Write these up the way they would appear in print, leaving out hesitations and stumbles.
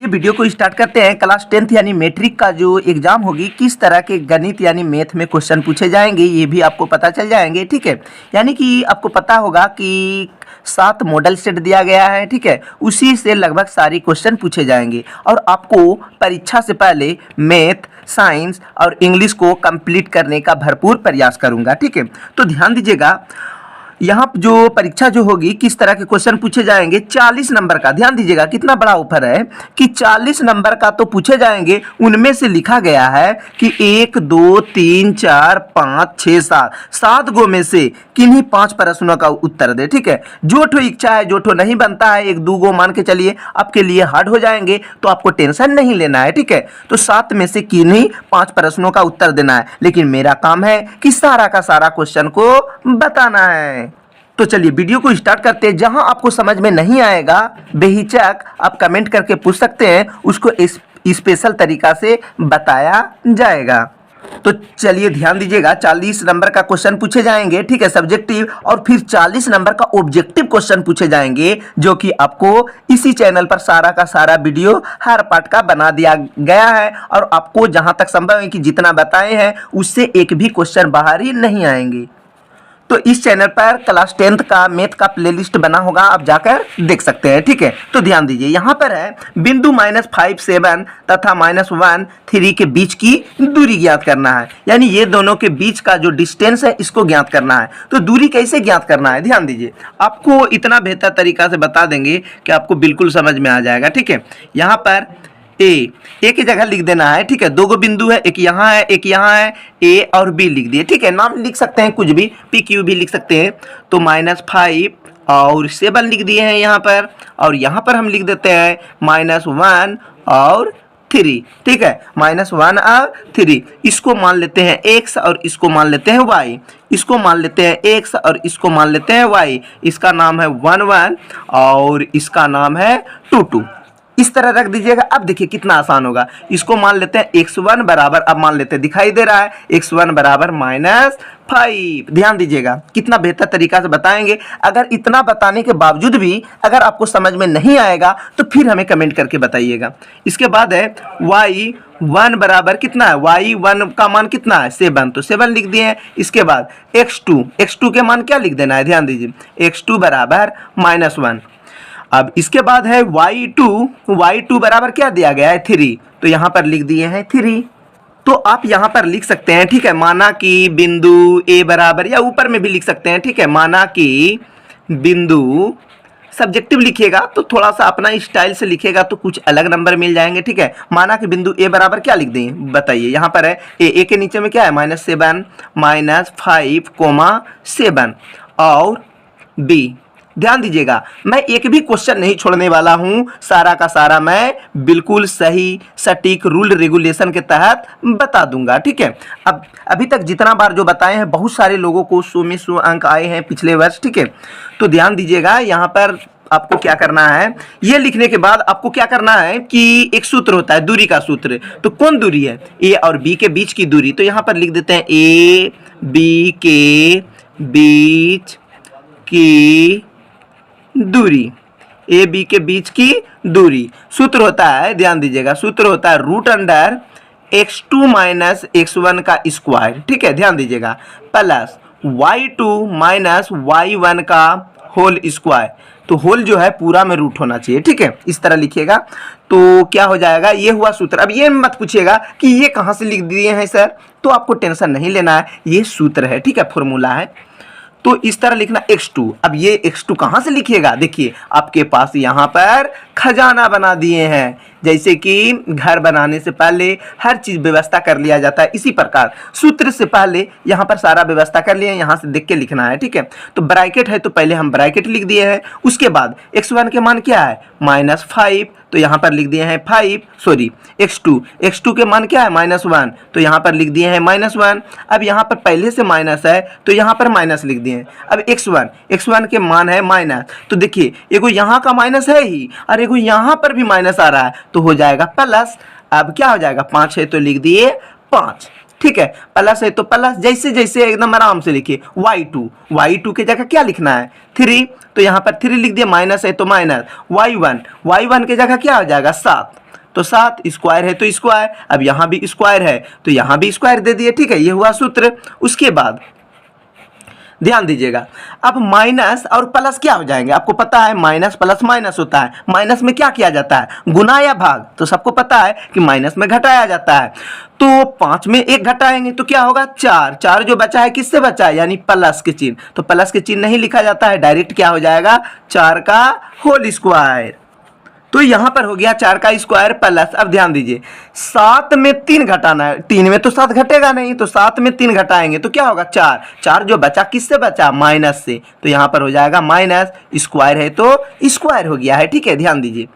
ये वीडियो को स्टार्ट करते हैं। क्लास 10th यानी मैट्रिक का जो एग्जाम होगी, किस तरह के गणित यानी मैथ में क्वेश्चन पूछे जाएंगे ये भी आपको पता चल जाएंगे। ठीक है, यानी कि आपको पता होगा कि 7 मॉडल सेट दिया गया है। ठीक है, उसी से लगभग सारी क्वेश्चन पूछे जाएंगे और आपको परीक्षा से पहले मैथ, साइंस और इंग्लिश को कंप्लीट करने का भरपूर प्रयास करूंगा। ठीक है, तो ध्यान दीजिएगा, यहाँ जो परीक्षा जो होगी किस तरह के क्वेश्चन पूछे जाएंगे। 40 नंबर का, ध्यान दीजिएगा कितना बड़ा ऑफर है कि 40 नंबर का तो पूछे जाएंगे। उनमें से लिखा गया है कि 1 2 3 4 5 6 7 गो में से किन्हीं 5 प्रश्नों का उत्तर दे। ठीक है, जो ठो इच्छा है, जो ठो नहीं बनता है, 1 2 गो मान के चलिए आपके लिए हार्ड हो जाएंगे, तो आपको टेंशन नहीं लेना है। ठीक है, तो 7 में से किन्हीं 5 प्रश्नों का उत्तर देना है, लेकिन मेरा काम है कि सारा का सारा क्वेश्चन को बताना है। तो चलिए वीडियो को स्टार्ट करते हैं। जहां आपको समझ में नहीं आएगा बेहिचक आप कमेंट करके पूछ सकते हैं, उसको स्पेशल तरीका से बताया जाएगा। तो चलिए ध्यान दीजिएगा, 40 नंबर का क्वेश्चन पूछे जाएंगे। ठीक है, सब्जेक्टिव, और फिर 40 नंबर का ऑब्जेक्टिव क्वेश्चन पूछे जाएंगे, जो कि आपको इसी चैनल पर सारा का सारा वीडियो हर पार्ट का बना दिया गया है और आपको जहां तक संभव है कि जितना बताए हैं उससे एक भी क्वेश्चन बाहर ही नहीं आएंगे। तो इस चैनल पर क्लास 10th का मैथ का प्लेलिस्ट बना होगा, आप जाकर देख सकते हैं। ठीक है, तो ध्यान दीजिए, यहाँ पर है बिंदु -5 7 तथा -1 3 के बीच की दूरी ज्ञात करना है। यानी ये दोनों के बीच का जो डिस्टेंस है इसको ज्ञात करना है। तो दूरी कैसे ज्ञात करना है, ध्यान दीजिए, आपको इतना बेहतर तरीका से बता देंगे कि आपको बिल्कुल समझ में आ जाएगा। ठीक है, यहाँ पर ए की जगह लिख देना है। ठीक है, 2 गो बिंदु है, एक यहाँ है एक यहाँ है, ए और बी लिख दिए। ठीक है, नाम लिख सकते हैं कुछ भी, पी क्यू भी लिख सकते हैं। तो -5 और 7 लिख दिए हैं यहाँ पर, और यहाँ पर हम लिख देते हैं -1 और 3। ठीक है, -1 और 3, इसको मान लेते हैं x और इसको मान लेते हैं y, इसको मान लेते हैं x और इसको मान लेते हैं y। इसका नाम है 1 1 और इसका नाम है 2 2। इस तरह रख दीजिएगा। अब देखिए कितना आसान होगा, इसको मान लेते हैं x1 बराबर, अब मान लेते हैं, दिखाई दे रहा है x1 बराबर -5। ध्यान दीजिएगा कितना बेहतर तरीका से बताएंगे। अगर इतना बताने के बावजूद भी अगर आपको समझ में नहीं आएगा तो फिर हमें कमेंट करके बताइएगा। इसके बाद है y1 बराबर कितना है, y1 का मान कितना है 7, तो 7 लिख दिए हैं। इसके बाद x2 के मान क्या लिख देना है, ध्यान दीजिए, x2 बराबर -1। अब इसके बाद है y2 बराबर क्या दिया गया है 3, तो यहाँ पर लिख दिए हैं 3। तो आप यहाँ पर लिख सकते हैं, ठीक है, माना कि बिंदु ए बराबर, या ऊपर में भी लिख सकते हैं। ठीक है, माना कि बिंदु, सब्जेक्टिव लिखिएगा तो थोड़ा सा अपना स्टाइल से लिखिएगा तो कुछ अलग नंबर मिल जाएंगे। ठीक है, माना कि बिंदु ए बराबर क्या लिख दें, बताइए। यहाँ पर है ए के नीचे में क्या है -7 -5 7 और बी। ध्यान दीजिएगा, मैं एक भी क्वेश्चन नहीं छोड़ने वाला हूं, सारा का सारा मैं बिल्कुल सही सटीक रूल रेगुलेशन के तहत बता दूंगा। ठीक है, अब अभी तक जितना बार जो बताए हैं, बहुत सारे लोगों को 100 में 100 अंक आए हैं पिछले वर्ष। ठीक है, तो ध्यान दीजिएगा, यहाँ पर आपको क्या करना है, ये लिखने के बाद आपको क्या करना है कि एक सूत्र होता है दूरी का सूत्र। तो कौन दूरी है, ए और बी के बीच की दूरी। तो यहाँ पर लिख देते हैं ए बी के बीच की दूरी, ए बी के बीच की दूरी। सूत्र होता है, ध्यान दीजिएगा, सूत्र होता है √x2 - x1 का स्क्वायर। ठीक है, ध्यान दीजिएगा, प्लस y2 - y1 का होल स्क्वायर। तो होल जो है पूरा में रूट होना चाहिए। ठीक है, इस तरह लिखिएगा तो क्या हो जाएगा, ये हुआ सूत्र। अब ये मत पूछिएगा कि ये कहाँ से लिख दिए हैं सर, तो आपको टेंशन नहीं लेना है, ये सूत्र है। ठीक है, फॉर्मूला है। तो इस तरह लिखना x2। अब ये x2 कहाँ से लिखिएगा, देखिए आपके पास यहाँ पर खजाना बना दिए हैं। जैसे कि घर बनाने से पहले हर चीज़ व्यवस्था कर लिया जाता है, इसी प्रकार सूत्र से पहले यहाँ पर सारा व्यवस्था कर लिए, यहाँ से देख के लिखना है। ठीक है, तो ब्रैकेट है तो पहले हम ब्रैकेट लिख दिए हैं। उसके बाद x1 के मान क्या है -5, तो यहाँ पर लिख दिए हैं x2 के मान क्या है -1, तो यहाँ पर लिख दिए हैं -1। अब यहाँ पर पहले से माइनस है तो यहाँ पर माइनस लिख दिए हैं। अब x1 के मान है माइनस, तो देखिए एगो यहाँ का माइनस है ही और एगो यहाँ पर भी माइनस आ रहा है, तो हो जाएगा प्लस। अब क्या हो जाएगा, 5 है तो लिख दिए 5। ठीक है, प्लस है तो प्लस, जैसे जैसे एकदम आराम से लिखिए। y2 की जगह क्या लिखना है 3, तो यहाँ पर 3 लिख दिया, माइनस है तो माइनस। y1 की जगह क्या हो जाएगा 7। तो 7, स्क्वायर है तो स्क्वायर, अब यहाँ भी स्क्वायर है तो यहाँ भी स्क्वायर दे दिए, ठीक है, ये हुआ सूत्र। उसके बाद ध्यान दीजिएगा, अब माइनस और प्लस क्या हो जाएंगे, आपको पता है माइनस प्लस माइनस होता है, माइनस में क्या किया जाता है, गुना या भाग, तो सबको पता है कि माइनस में घटाया जाता है। तो 5 में 1 घटाएंगे तो क्या होगा 4, 4 जो बचा है किससे बचा है, यानी प्लस के चिन्ह, तो प्लस के चिन्ह नहीं लिखा जाता है, डायरेक्ट क्या हो जाएगा 4 का होल स्क्वायर। तो यहां पर हो गया 4 का स्क्वायर प्लस, अब ध्यान दीजिए 7 में 3 घटाना है, 3 में तो 7 घटेगा नहीं, तो 7 में 3 घटाएंगे तो क्या होगा 4, 4 जो बचा किससे बचा, माइनस से, तो यहां पर हो जाएगा माइनस, स्क्वायर है तो स्क्वायर हो गया है, ठीक है। ध्यान दीजिए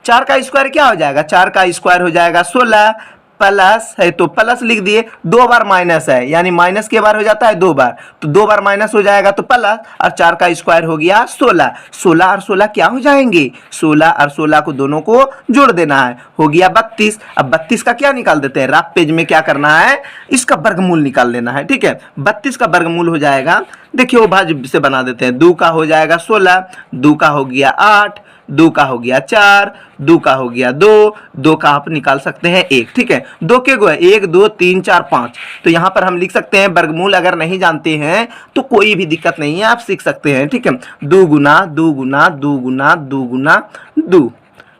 4 का स्क्वायर क्या हो जाएगा, 4 का स्क्वायर हो जाएगा 16, प्लस है तो प्लस लिख दिए, 2 बार माइनस है यानी माइनस के बार हो जाता है 2 बार, तो 2 बार माइनस हो जाएगा तो प्लस, और 4 का स्क्वायर हो गया 16, 16 और 16 क्या हो जाएंगे, 16 और 16 को दोनों को जोड़ देना है, हो गया 32। अब 32 का क्या निकाल देते हैं, रफ पेज में क्या करना है, इसका वर्गमूल निकाल लेना है, ठीक है। 32 का वर्गमूल हो जाएगा, देखिए वो भाज्य से बना देते हैं, 2 का हो जाएगा 16, 2 का हो गया 8, 2 का हो गया 4, 2 का हो गया 2, 2 का आप निकाल सकते हैं 1, ठीक है। 2 के गो है 1 2 3 4 5, तो यहाँ पर हम लिख सकते हैं वर्गमूल, अगर नहीं जानते हैं तो कोई भी दिक्कत नहीं है, आप सीख सकते हैं, ठीक है। 2 गुना 2 गुना 2 गुना 2 गुना 2,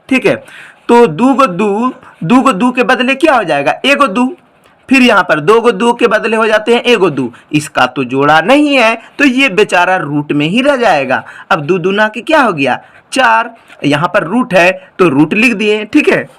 ठीक है। तो 2 गो 2, 2 गो 2 के बदले क्या हो जाएगा 1 गो 2, फिर यहाँ पर 2 गो 2 के बदले हो जाते हैं 1 गो 2, इसका तो जोड़ा नहीं है तो ये बेचारा रूट में ही रह जाएगा। अब 2 दूना के क्या हो गया 4, यहाँ पर रूट है तो रूट लिख दिए, ठीक है,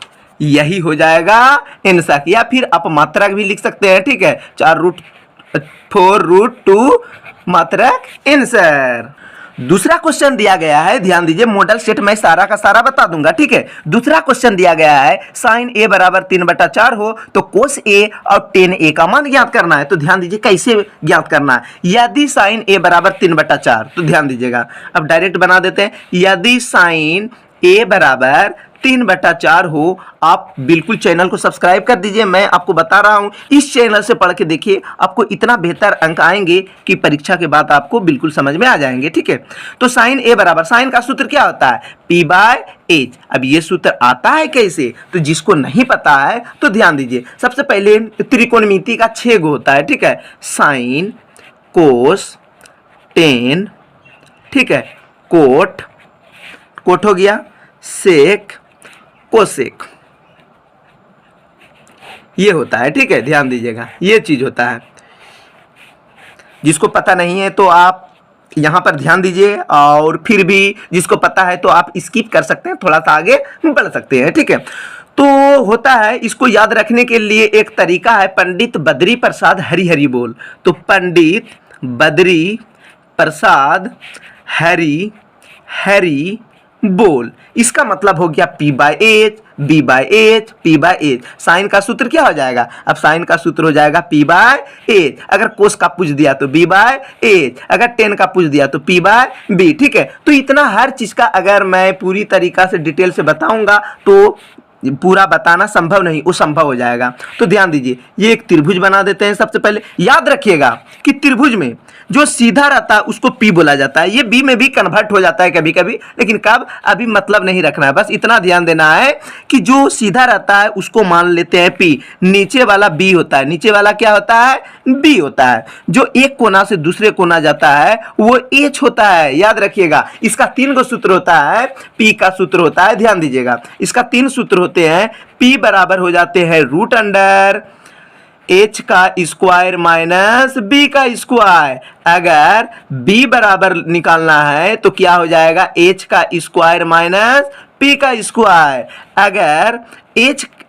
यही हो जाएगा आंसर, या फिर आप मात्रक भी लिख सकते हैं, ठीक है, 4√2 मात्रक आंसर। दूसरा क्वेश्चन दिया गया है, ध्यान दीजिए, मॉडल सेट मैं सारा का सारा बता दूंगा, ठीक है। दूसरा क्वेश्चन दिया गया है साइन ए बराबर 3/4 हो तो कोस ए और टेन ए का मान ज्ञात करना है। तो ध्यान दीजिए कैसे ज्ञात करना है, यदि साइन ए बराबर 3/4, तो ध्यान दीजिएगा अब डायरेक्ट बना देते हैं, यदि साइन ए बराबर 3/4 हो, आप बिल्कुल चैनल को सब्सक्राइब कर दीजिए, मैं आपको बता रहा हूं इस चैनल से पढ़ के देखिए, आपको इतना बेहतर अंक आएंगे कि परीक्षा के बाद आपको बिल्कुल समझ में आ जाएंगे, ठीक है। तो साइन ए बराबर, साइन का सूत्र क्या होता है P/H। अब ये सूत्र आता है कैसे, तो जिसको नहीं पता है तो ध्यान दीजिए, सबसे पहले त्रिकोणमिति का 6 गो होता है, ठीक है, साइन कोस टेन, ठीक है, कोट, कोट हो गया, सेक कोसेक, ये होता है, ठीक है। ध्यान दीजिएगा ये चीज होता है, जिसको पता नहीं है तो आप यहां पर ध्यान दीजिए, और फिर भी जिसको पता है तो आप स्किप कर सकते हैं, थोड़ा सा आगे बढ़ सकते हैं, ठीक है। तो होता है, इसको याद रखने के लिए एक तरीका है, पंडित बद्री प्रसाद हरिहरि बोल, तो पंडित बद्री प्रसाद हरि हरि बोल, इसका मतलब हो गया P/H, B/H, P/H। साइन का सूत्र क्या हो जाएगा, अब साइन का सूत्र हो जाएगा P/H, अगर कोस का पूछ दिया तो B/H, अगर टेन का पूछ दिया तो P/B, ठीक है। तो इतना हर चीज का अगर मैं पूरी तरीका से डिटेल से बताऊंगा तो पूरा बताना संभव नहीं, वो संभव हो जाएगा। तो ध्यान दीजिए, ये एक त्रिभुज बना देते हैं। सबसे पहले याद रखिएगा कि त्रिभुज में जो सीधा रहता है उसको P बोला जाता है, ये B में भी कन्वर्ट हो जाता है कभी कभी, लेकिन कब, अभी मतलब नहीं रखना है, बस इतना ध्यान देना है कि जो सीधा रहता है उसको मान लेते हैं P, नीचे वाला B होता है, नीचे वाला क्या होता है B होता है, जो एक कोना से दूसरे कोना जाता है वो H होता है। याद रखिएगा, इसका 3 गो सूत्र होता है, P का सूत्र होता है, ध्यान दीजिएगा इसका 3 सूत्र होते हैं। P बराबर हो जाते हैं रूट अंडर H का स्क्वायर माइनस B का स्क्वायर, अगर B बराबर निकालना है तो क्या हो जाएगा H का स्क्वायर माइनस P का स्क्वायर, अगर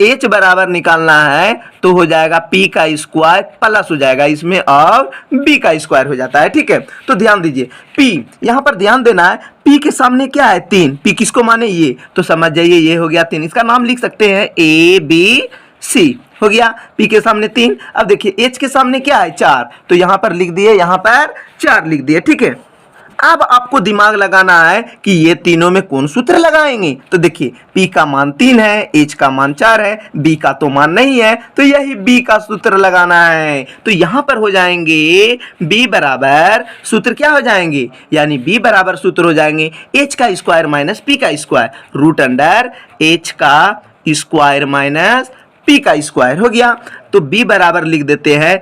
H बराबर निकालना है तो हो जाएगा P का स्क्वायर प्लस हो जाएगा इसमें और B का स्क्वायर हो जाता है, ठीक है। तो ध्यान दीजिए P, यहां पर ध्यान देना है, P के सामने क्या है 3, P किसको माने ये, तो समझ जाइए ये हो गया 3, इसका नाम लिख सकते हैं ABC, हो गया। P के सामने 3, अब देखिए H के सामने क्या है 4, तो यहां पर लिख दिए, यहां पर 4 लिख दिए, ठीक है। अब आपको दिमाग लगाना है कि ये तीनों में कौन सूत्र लगाएंगे। तो देखिए P का मान 3 है, H का मान 4 है, B का तो मान नहीं है, तो यही B का सूत्र लगाना है। तो यहां पर हो जाएंगे B बराबर सूत्र क्या हो जाएंगे, यानी B बराबर सूत्र हो जाएंगे H का स्क्वायर माइनस P का स्क्वायर, रूट अंडर H का स्क्वायर माइनस P का स्क्वायर हो गया। तो B बराबर लिख देते हैं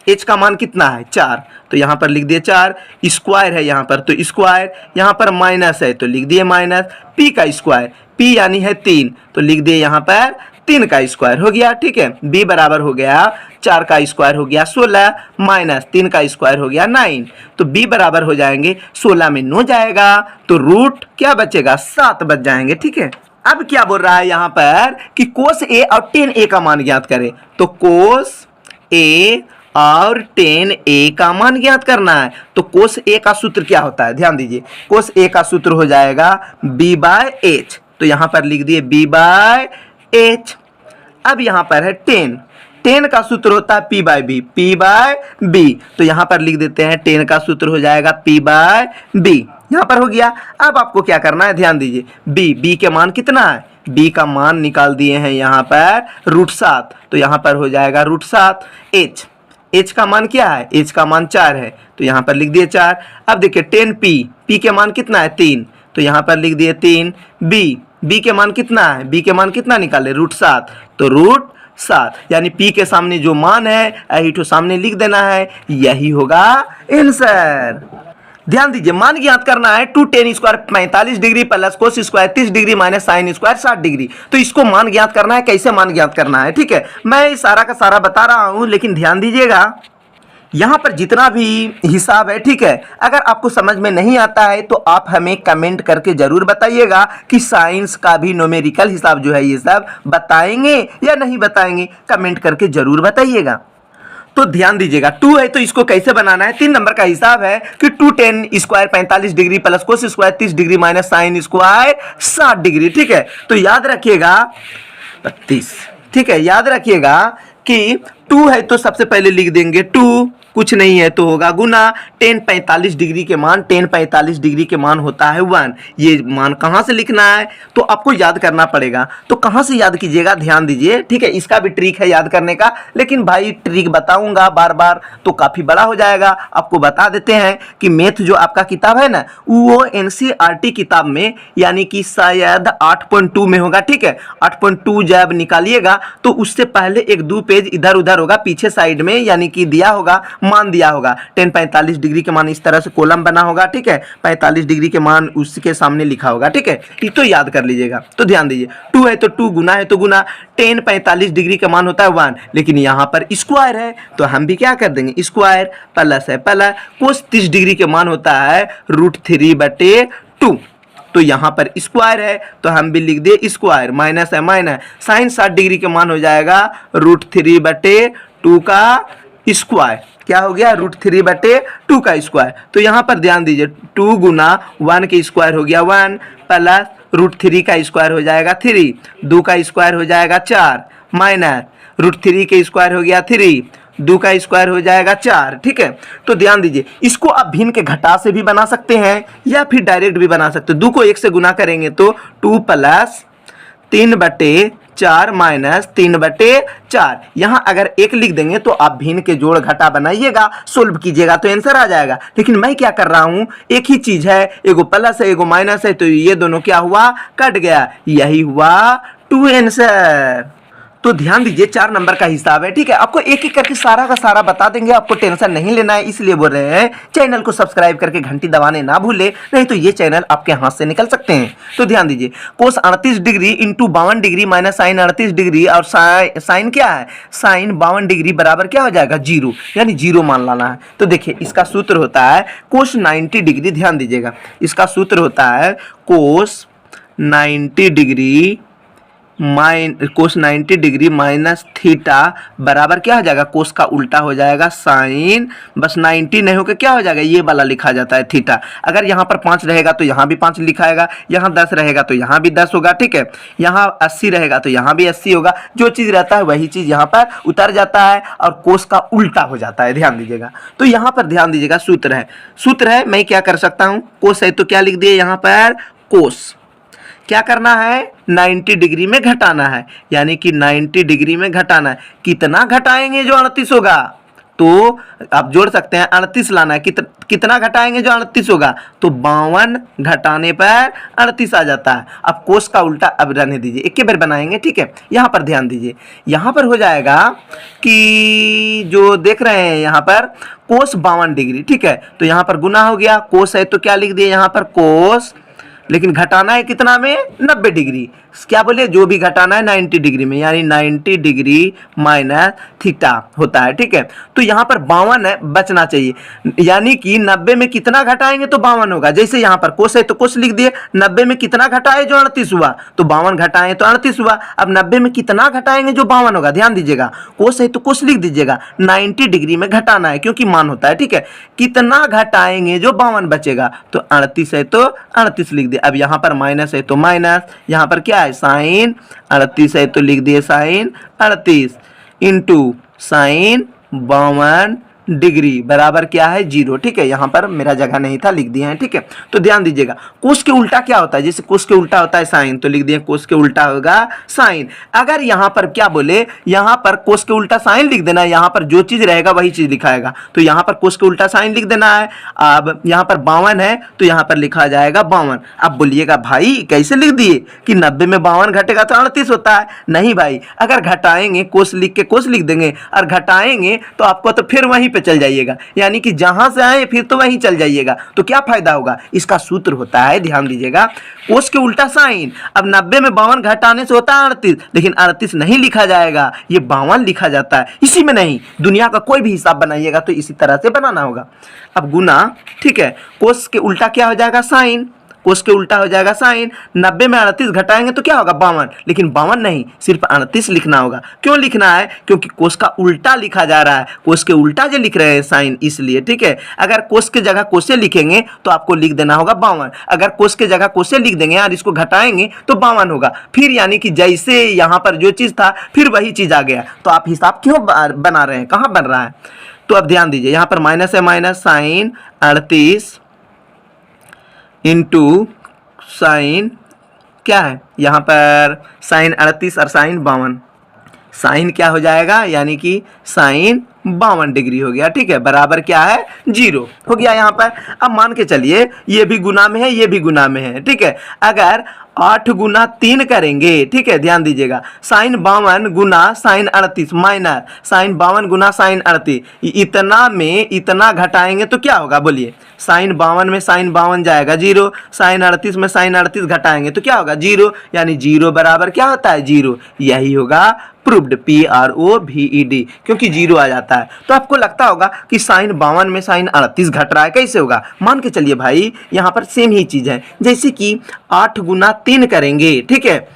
H का मान कितना है 4, तो यहाँ पर लिख दिए 4, स्क्वायर है यहाँ पर तो स्क्वायर, यहाँ पर माइनस है तो लिख दिए माइनस, P का स्क्वायर, P यानी है 3 तो लिख दिए यहाँ पर 3 का स्क्वायर हो गया। ठीक है, B बराबर हो गया 4 का स्क्वायर हो गया 16 माइनस 3 का स्क्वायर हो गया 9, तो B बराबर हो जाएंगे 16 में 9 जाएगा तो रूट क्या बचेगा 7 बच जाएंगे। ठीक है, अब क्या बोल रहा है यहाँ पर कि कोस A और टेन A का मान ज्ञात करें, तो कोस A और टेन A का मान ज्ञात करना है। तो कोस A का सूत्र क्या होता है, ध्यान दीजिए, कोस A का सूत्र हो जाएगा B बाय H, तो यहाँ पर लिख दिए B बाय H। अब यहाँ पर है टेन का सूत्र होता है P बाय B, तो यहाँ पर लिख देते हैं टेन का सूत्र हो जाएगा P बाय B, यहाँ पर हो गया। अब आपको क्या करना है, ध्यान दीजिए, B के मान कितना है, B का मान निकाल दिए हैं यहाँ पर √7, तो यहाँ पर हो जाएगा √7। H का मान क्या है, H का मान 4 है, तो यहाँ पर लिख दिए 4। अब देखिए 10P के मान कितना है 3, तो यहाँ पर लिख दिए 3। B के मान कितना है, B के मान कितना निकाले √7, तो √7 यानी P के सामने जो मान है यही तो सामने लिख देना है, यही होगा आंसर। ध्यान दीजिए, मान ज्ञात करना है 2 tan square 45 degree plus cos square 30 degree minus sine square 60 degree. तो इसको मान ज्ञात करना है, कैसे मान ज्ञात करना है। ठीक है, मैं सारा का सारा बता रहा हूं, लेकिन ध्यान दीजिएगा यहाँ पर जितना भी हिसाब है, ठीक है, अगर आपको समझ में नहीं आता है तो आप हमें कमेंट करके जरूर बताइएगा कि साइंस का भी न्यूमेरिकल हिसाब जो है ये सब बताएंगे या नहीं बताएंगे, कमेंट करके जरूर बताइएगा। तो ध्यान दीजिएगा 2 है तो इसको कैसे बनाना है, 3 नंबर का हिसाब है कि 2 tan square 45 degree plus cos square 30 degree minus sine square 60 degree. ठीक है, तो याद रखिएगा 32। ठीक है, याद रखिएगा कि 2 है तो सबसे पहले लिख देंगे 2, कुछ नहीं है तो होगा गुना, tan 45 डिग्री के मान, tan 45 डिग्री के मान होता है 1। ये मान कहाँ से लिखना है तो आपको याद करना पड़ेगा, तो कहाँ से याद कीजिएगा, ध्यान दीजिए। ठीक है, इसका भी ट्रिक है याद करने का, लेकिन भाई ट्रिक बताऊंगा बार बार तो काफ़ी बड़ा हो जाएगा। आपको बता देते हैं कि मैथ जो आपका किताब है ना, वो NCERT किताब में यानी कि शायद 8.2 में होगा। ठीक है, 8.2 जब निकालिएगा तो उससे पहले 1-2 पेज इधर उधर होगा, पीछे साइड में यानी कि दिया होगा, मान दिया होगा tan 45 डिग्री के मान, इस तरह से कॉलम बना होगा। ठीक है, 45 डिग्री के मान उसके सामने लिखा होगा। ठीक है, ये तो याद कर लीजिएगा। तो ध्यान दीजिए 2 है तो 2, गुना है तो गुना, tan 45 डिग्री का मान होता है 1, लेकिन यहाँ पर स्क्वायर है तो हम भी क्या कर देंगे, स्क्वायर, प्लस है प्लस, कोस 30 डिग्री के मान होता है √3/2, तो यहाँ पर स्क्वायर है तो हम भी लिख दे स्क्वायर, माइनस है माइनस, साइन 60 डिग्री के मान हो जाएगा √3/2 का स्क्वायर। क्या हो गया, √3/2 का स्क्वायर। तो यहाँ पर ध्यान दीजिए 2 गुना 1 के स्क्वायर हो गया 1, प्लस √3 का स्क्वायर हो जाएगा 3, 2 का स्क्वायर हो जाएगा 4, माइनस √3 के स्क्वायर हो गया 3, 2 का स्क्वायर हो जाएगा 4। ठीक है, तो ध्यान दीजिए, इसको आप भिन्न के घटा से भी बना सकते हैं या फिर डायरेक्ट भी बना सकते हैं। 2 को 1 से गुना करेंगे तो 2 + 3/4 माइनस 3/4, यहाँ अगर 1 लिख देंगे तो आप भिन्न के जोड़ घटा बनाइएगा, सोल्व कीजिएगा तो आंसर आ जाएगा। लेकिन मैं क्या कर रहा हूँ, एक ही चीज है, एगो प्लस है एगो माइनस है, तो ये दोनों क्या हुआ, कट गया, यही हुआ 2 आंसर। तो ध्यान दीजिए 4 नंबर का हिसाब है। ठीक है, आपको एक एक करके सारा का सारा बता देंगे, आपको टेंशन नहीं लेना है, इसलिए बोल रहे हैं चैनल को सब्सक्राइब करके घंटी दबाने ना भूले, नहीं तो ये चैनल आपके हाथ से निकल सकते हैं। तो ध्यान दीजिए, cos 38 degree into 52 degree minus sine 38 degree, और साइन क्या है, साइन 52 डिग्री बराबर क्या हो जाएगा 0, यानी 0 मान लाना है। तो देखिए इसका सूत्र होता है कोस 90 डिग्री, ध्यान दीजिएगा इसका सूत्र होता है कोस 90 डिग्री कोस 90 डिग्री माइनस थीटा बराबर क्या हो जाएगा, कोस का उल्टा हो जाएगा साइन, बस 90 नहीं होकर क्या हो जाएगा, ये वाला लिखा जाता है थीटा। अगर यहाँ पर 5 रहेगा तो यहाँ भी 5 लिखाएगा, यहाँ 10 रहेगा तो यहाँ भी 10 होगा, ठीक है। यहाँ 80 रहेगा तो यहाँ भी 80 होगा, जो चीज़ रहता है वही चीज़ यहाँ पर उतर जाता है और कोस का उल्टा हो जाता है, ध्यान दीजिएगा। तो यहाँ पर ध्यान दीजिएगा, सूत्र है, मैं क्या कर सकता हूँ, कोस है तो क्या लिख दिए यहाँ पर, कोस क्या करना है, 90 डिग्री में घटाना है, यानी कि 90 डिग्री में घटाना है। कितना घटाएंगे जो 38 होगा, तो आप जोड़ सकते हैं, 38 लाना है, कितना घटाएंगे जो 38 होगा, तो 52 घटाने पर 38 आ जाता है। अब कोस का उल्टा अब रहने दीजिए, एक के बार बनाएंगे, ठीक है। यहाँ पर ध्यान दीजिए, यहाँ पर हो जाएगा कि जो देख रहे हैं यहाँ पर कोस 52 डिग्री, ठीक है। तो यहाँ पर गुना हो गया, कोस है तो क्या लिख दिए यहाँ पर कोस, लेकिन घटाना है कितना में, 90 डिग्री, क्या बोले, जो भी घटाना है 90 डिग्री में, यानी 90 डिग्री माइनस थीटा होता है, ठीक है। तो यहाँ पर 52 है, बचना चाहिए, यानी कि 90 में कितना घटाएंगे तो 52 होगा। जैसे यहाँ पर कोस है तो कोस लिख दिए, 90 में कितना घटाए जो 38 हुआ, तो 52 घटाएं तो 38 हुआ। अब 90 में कितना घटाएंगे जो 52 होगा, ध्यान दीजिएगा, कोस है तो कोस लिख दीजिएगा, 90 डिग्री में घटाना है क्योंकि मान होता है, ठीक है। कितना घटाएंगे जो 52 बचेगा, तो 38 है तो 38 लिख दिए। अब यहाँ पर माइनस है तो माइनस, यहाँ पर क्या है साइन, 38 है तो लिख दिए साइन 38 इंटू साइन 52 डिग्री बराबर क्या है 0, ठीक है। यहाँ पर मेरा जगह नहीं था, लिख दिए हैं, ठीक है। तो ध्यान दीजिएगा, कोस के उल्टा क्या होता है, जैसे कोस के उल्टा होता है साइन, तो लिख दिए कोस के उल्टा होगा साइन। अगर यहाँ पर क्या बोले, यहाँ पर कोस के उल्टा साइन लिख देना है, यहाँ पर जो चीज रहेगा वही चीज लिखाएगा, तो यहाँ पर कोस के उल्टा साइन लिख देना है। अब यहाँ पर 52 है तो यहाँ पर लिखा जाएगा 52। अब बोलिएगा भाई कैसे लिख दिए कि 90 में 52 घटेगा तो 38 होता है, नहीं भाई, अगर घटाएंगे कोस लिख के कोस लिख देंगे और घटाएंगे तो आपको तो फिर वहीं चल जाइएगा, यानी कि जहां से आए फिर तो वहीं चल जाइएगा, तो क्या फायदा होगा। इसका सूत्र होता है, ध्यान दीजिएगा, कोस के उल्टा साइन। अब 90 में 52 घटाने से होता है 38, लेकिन 38 नहीं लिखा जाएगा, ये 52 लिखा जाता है। इसी में नहीं, दुनिया का कोई भी हिसाब बनाइएगा तो इसी तरह से बनाना होगा। अब गुना, ठीक है, कोस के उल्टा क्या हो जाएगा साइन, कोस के उल्टा हो जाएगा साइन। 90 में 38 घटाएंगे तो क्या होगा 52, लेकिन 52 नहीं, सिर्फ 38 लिखना होगा। क्यों लिखना है, क्योंकि कोस का उल्टा लिखा जा रहा है, कोस के उल्टा जो लिख रहे हैं साइन, इसलिए, ठीक है। अगर कोस के जगह कोसे लिखेंगे तो आपको लिख देना होगा 52, अगर कोस के जगह कोसे लिख देंगे और इसको घटाएंगे तो 52 होगा। फिर यानी कि जैसे यहाँ पर जो चीज था फिर वही चीज आ गया, तो आप हिसाब क्यों बना रहे हैं, कहाँ बन रहा है। तो अब ध्यान दीजिए, यहाँ पर माइनस है, माइनस साइन 38 इंटू साइन क्या है, यहाँ पर साइन 38 और साइन 52, साइन क्या हो जाएगा, यानी कि साइन 52 डिग्री हो गया, ठीक है, बराबर क्या है 0 हो गया यहाँ पर। अब मान के चलिए ये भी गुना में है, ये भी गुना में है, ठीक है। अगर 8 गुना 3 करेंगे, ठीक है, ध्यान दीजिएगा, साइन 52 गुना साइन 38 माइनस साइन 52 गुना साइन 38, इतना में इतना घटाएंगे तो क्या होगा बोलिए, साइन 52 में साइन 52 जाएगा 0, साइन 38 में साइन 38 घटाएंगे तो क्या होगा 0, यानी 0 बराबर क्या होता है 0, यही होगा प्रूव्ड, PROVED, क्योंकि 0 आ जाता है। तो आपको लगता होगा कि साइन 52 में साइन 38 घट रहा है, कैसे होगा। मान के चलिए भाई यहाँ पर सेम ही चीज है, जैसे कि 8 गुना 3 करेंगे, ठीक है,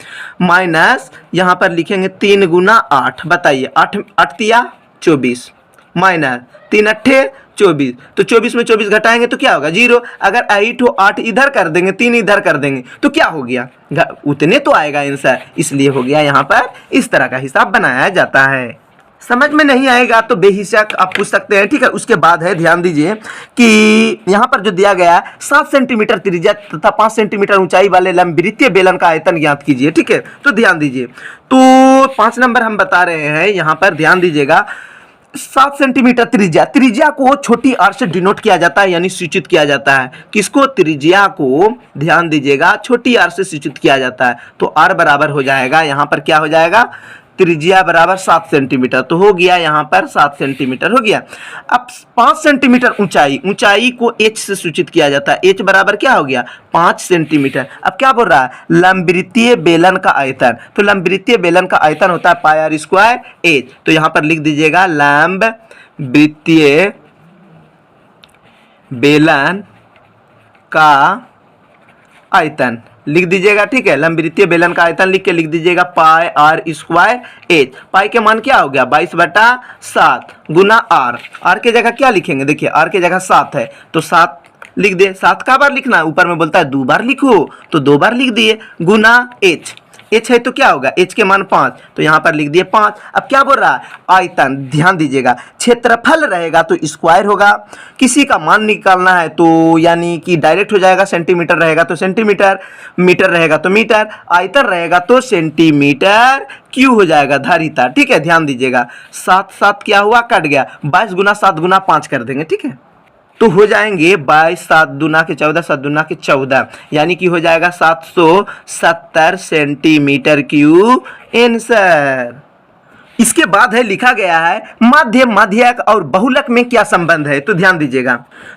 माइनस यहाँ पर लिखेंगे 3 गुना 8, बताइए 8 8 24 माइनस 3 8 24, तो 24 में 24 घटाएंगे तो क्या होगा 0। अगर 8 इधर कर देंगे 3 इधर कर देंगे तो क्या हो गया, उतने तो आएगा आंसर, इसलिए हो गया यहाँ पर इस तरह का हिसाब बनाया जाता है। समझ में नहीं आएगा तो बेहिचक आप पूछ सकते हैं, ठीक है। उसके बाद है, ध्यान दीजिए कि यहाँ पर जो दिया गया है 7 सेंटीमीटर त्रिज्या तथा 5 सेंटीमीटर ऊंचाई वाले लंबवृत्तीय बेलन का आयतन ज्ञात कीजिए, ठीक है। तो ध्यान दीजिए, तो 5 नंबर हम बता रहे हैं, यहाँ पर ध्यान दीजिएगा, 7 सेंटीमीटर त्रिज्या, त्रिज्या को छोटी आर से डिनोट किया जाता है, यानी सूचित किया जाता है। किसको, त्रिज्या को, ध्यान दीजिएगा, छोटी आर से सूचित किया जाता है। तो आर बराबर हो जाएगा, यहाँ पर क्या हो जाएगा, त्रिज्या बराबर 7 सेंटीमीटर, तो हो गया यहाँ पर 7 सेंटीमीटर हो गया। अब 5 सेंटीमीटर ऊंचाई, ऊंचाई को h से सूचित किया जाता है, h बराबर क्या हो गया 5 सेंटीमीटर। अब क्या बोल रहा है, लंबवृत्तीय बेलन का आयतन, तो लंबवृत्तीय बेलन का आयतन होता है पाई आर स्क्वायर h, तो यहाँ पर लिख दीजिएगा लंबवृत्तीय बेलन का आयतन, लिख दीजिएगा, ठीक है। लंबवृत्तीय बेलन का आयतन लिख के लिख दीजिएगा पाई आर स्क्वायर एच। पाई के मान क्या हो गया 22/7 गुना आर। आर के जगह क्या लिखेंगे, देखिए आर के जगह 7 है तो 7 लिख दे। 7 का बार लिखना है, ऊपर में बोलता है 2 बार लिखो तो 2 बार लिख दिए, गुना एच। एच है तो क्या होगा, एच के मान 5 तो यहाँ पर लिख दिए 5। अब क्या बोल रहा है, आयतन, ध्यान दीजिएगा, क्षेत्रफल रहेगा तो स्क्वायर होगा, किसी का मान निकालना है तो यानी कि डायरेक्ट हो जाएगा, सेंटीमीटर रहेगा तो सेंटीमीटर, मीटर रहेगा तो मीटर, आयतन रहेगा तो सेंटीमीटर क्यू हो जाएगा धारिता, ठीक है। ध्यान दीजिएगा 7 7 क्या हुआ, कट गया, 22 गुना 7 गुना 5 कर देंगे, ठीक है। तो हो जाएंगे 22 7 दूना के 14 7 दूना के 14 यानी कि हो जाएगा 770 सेंटीमीटर क्यूब आंसर। इसके बाद है लिखा गया है माध्य माध्यक और बहुलक में क्या संबंध है, तो ध्यान दीजिएगा।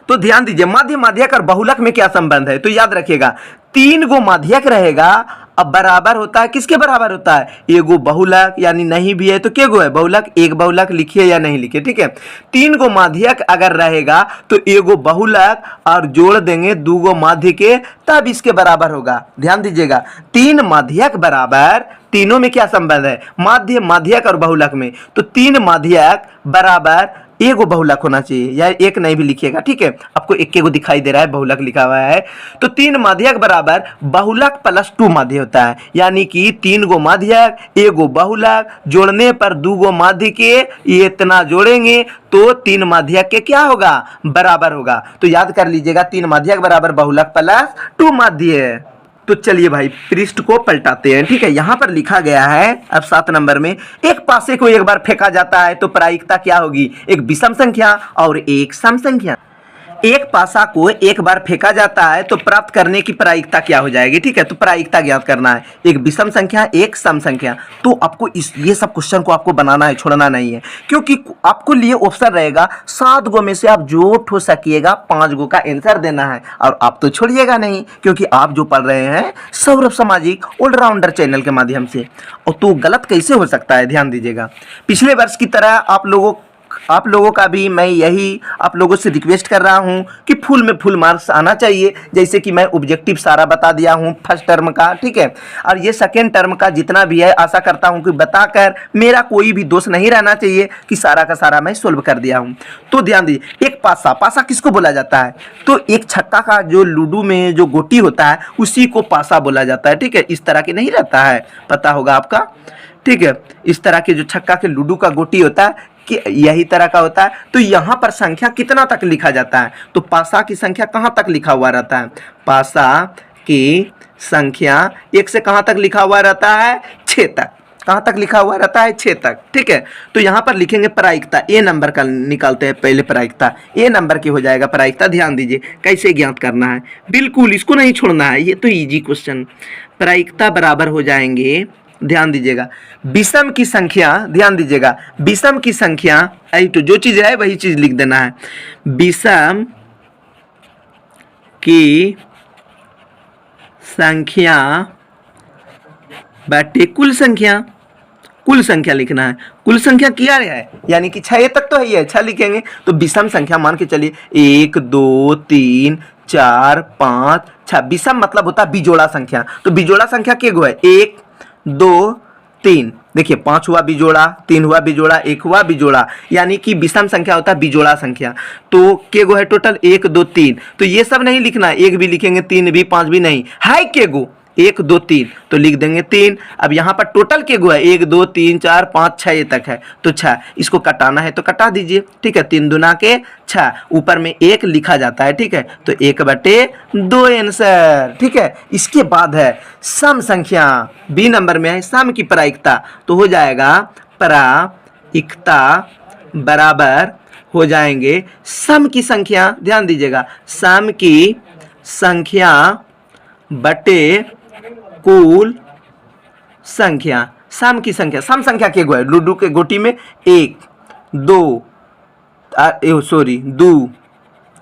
तो ध्यान दीजिए माध्य माध्यक और बहुलक में क्या संबंध है, तो याद रखिएगा 3 गो माध्यक रहेगा, अब बराबर होता है किसके बराबर होता है, एगो बहुलक, यानी नहीं भी है तो के गो है बहुलक, एक बहुलक लिखिए या नहीं लिखिए, ठीक है। 3 गो माध्यक अगर रहेगा तो एगो बहुलक और जोड़ देंगे 2 गो माध्य के, तब इसके बराबर होगा। ध्यान दीजिएगा 3 माध्यक बराबर, तीनों में क्या संबंध है, माध्य माध्यक और बहुलक में, तो 3 माध्यक बराबर एगो बहुलक होना चाहिए, या एक नहीं भी लिखिएगा, ठीक है। आपको एक एगो दिखाई दे रहा है बहुलक लिखा हुआ है, तो 3 माध्यक बराबर बहुलक प्लस 2 माध्य होता है, यानी कि 3 गो माध्यक एगो बहुलक जोड़ने पर 2 गो माध्य के, ये इतना जोड़ेंगे तो 3 माध्यक के क्या होगा, बराबर होगा। तो याद कर लीजिएगा 3 माध्यक बराबर बहुलक प्लस 2 माध्य। तो चलिए भाई पृष्ठ को पलटाते हैं, ठीक है। यहां पर लिखा गया है अब 7 नंबर में, एक पासे को एक बार फेंका जाता है तो प्रायिकता क्या होगी, एक विषम संख्या और एक सम संख्या। एक पासा को एक बार फेंका जाता है तो प्राप्त करने की प्रायिकता क्या हो जाएगी, ठीक है। तो प्रायिकता ज्ञात करना है, एक विषम संख्या एक सम संख्या। तो आपको ये सब क्वेश्चन को आपको बनाना है, छोड़ना नहीं है, क्योंकि आपको लिए ऑप्शन रहेगा 7 गो में से आप जो ठो सकिएगा 5 गो का आंसर देना है, और आप तो छोड़िएगा नहीं, क्योंकि आप जो पढ़ रहे हैं सौरभ सामाजिक ऑलराउंडर चैनल के माध्यम से। और तो गलत कैसे हो सकता है, ध्यान दीजिएगा। पिछले वर्ष की तरह आप लोगों का भी मैं यही आप लोगों से रिक्वेस्ट कर रहा हूं कि फुल में फुल मार्क्स आना चाहिए, जैसे कि मैं ऑब्जेक्टिव सारा बता दिया हूं फर्स्ट टर्म का, ठीक है। और ये सेकेंड टर्म का जितना भी है आशा करता हूं कि बताकर मेरा कोई भी दोष नहीं रहना चाहिए कि सारा का सारा मैं सोल्व कर दिया हूं। तो ध्यान दीजिए, एक पासा, पासा किसको बोला जाता है, तो एक छक्का का जो लूडो में जो गोटी होता है उसी को पासा बोला जाता है, ठीक है। इस तरह के नहीं रहता है, पता होगा आपका, ठीक है। इस तरह के जो छक्का के लूडो का गोटी होता है कि यही तरह का होता है। तो यहाँ पर संख्या कितना तक लिखा जाता है, तो पासा की संख्या कहाँ तक लिखा हुआ रहता है, पासा की संख्या 1 से कहाँ तक लिखा हुआ रहता है, 6 तक। कहाँ तक लिखा हुआ रहता है, 6 तक, ठीक है। तो यहाँ पर लिखेंगे प्रायिकता, ए नंबर का निकालते हैं पहले, प्रायिकता ए नंबर की हो जाएगा प्रायिकता। ध्यान दीजिए कैसे ज्ञात करना है, बिल्कुल इसको नहीं छोड़ना है, ये तो इजी क्वेश्चन। प्रायिकता बराबर हो जाएंगे, ध्यान दीजिएगा, विषम की संख्या, ध्यान दीजिएगा विषम की संख्या, तो जो चीज है वही चीज लिख देना है, विषम की संख्या बटे कुल संख्या, कुल संख्या लिखना है। कुल संख्या क्या है, यानी कि 6 तक तो है ही है, 6 लिखेंगे। तो विषम संख्या मान के चलिए 1 2 3 4 5 6, विषम मतलब होता है बिजोड़ा संख्या। तो बिजोड़ा संख्या के गो है, 1 2 3, देखिए 5 हुआ बिजोड़ा, 3 हुआ बिजोड़ा, 1 हुआ बिजोड़ा, यानी कि विषम संख्या होता है बिजोड़ा संख्या। तो के गो है टोटल 1 2 3, तो ये सब नहीं लिखना है, 1 भी लिखेंगे 3 भी 5 भी नहीं है, के गो 1 2 3 तो लिख देंगे 3। अब यहाँ पर टोटल के गो है 1 2 3 4 5 6 ये तक है, तो 6, इसको कटाना है तो कटा दीजिए, ठीक है। 3 दूना के 6, ऊपर में 1 लिखा जाता है, ठीक है। तो 1/2 आंसर, ठीक है। इसके बाद है सम संख्या, बी नंबर में है सम की प्रायिकता, तो हो जाएगा प्रायिकता बराबर हो जाएंगे सम की संख्या, ध्यान दीजिएगा सम की संख्या बटे कुल संख्या। सम की संख्या, सम संख्या के गो है लूडो के गोटी में 1 2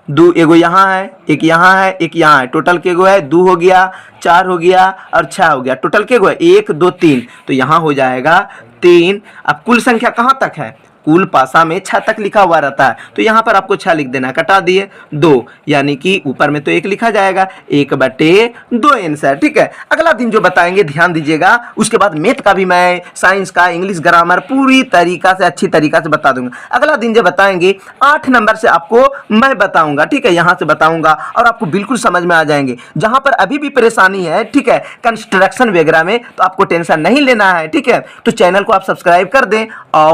2 एगो यहाँ है, एक यहाँ है, एक यहाँ है, टोटल के गो है 2 हो गया, 4 हो गया और 6 हो गया, टोटल के गो है 1 2 3, तो यहाँ हो जाएगा 3। अब कुल संख्या कहाँ तक है, कुल पासा में 6 तक लिखा हुआ रहता है, तो यहाँ पर आपको 6 लिख देना, कटा दिए 2, यानी कि ऊपर में तो 1 लिखा जाएगा, 1/2 आंसर। ठीक है, अगला दिन जो बताएंगे ध्यान दीजिएगा, उसके बाद मैथ का भी मैं, साइंस का, इंग्लिश ग्रामर पूरी तरीका से, अच्छी तरीका से बता दूंगा। अगला दिन जो बताएंगे 8 नंबर से आपको मैं बताऊंगा। ठीक है, यहाँ से बताऊंगा और आपको बिल्कुल समझ में आ जाएंगे। जहां पर अभी भी परेशानी है, ठीक है, कंस्ट्रक्शन वगैरह में, तो आपको टेंशन नहीं लेना है। ठीक है, तो चैनल को आप सब्सक्राइब कर दें और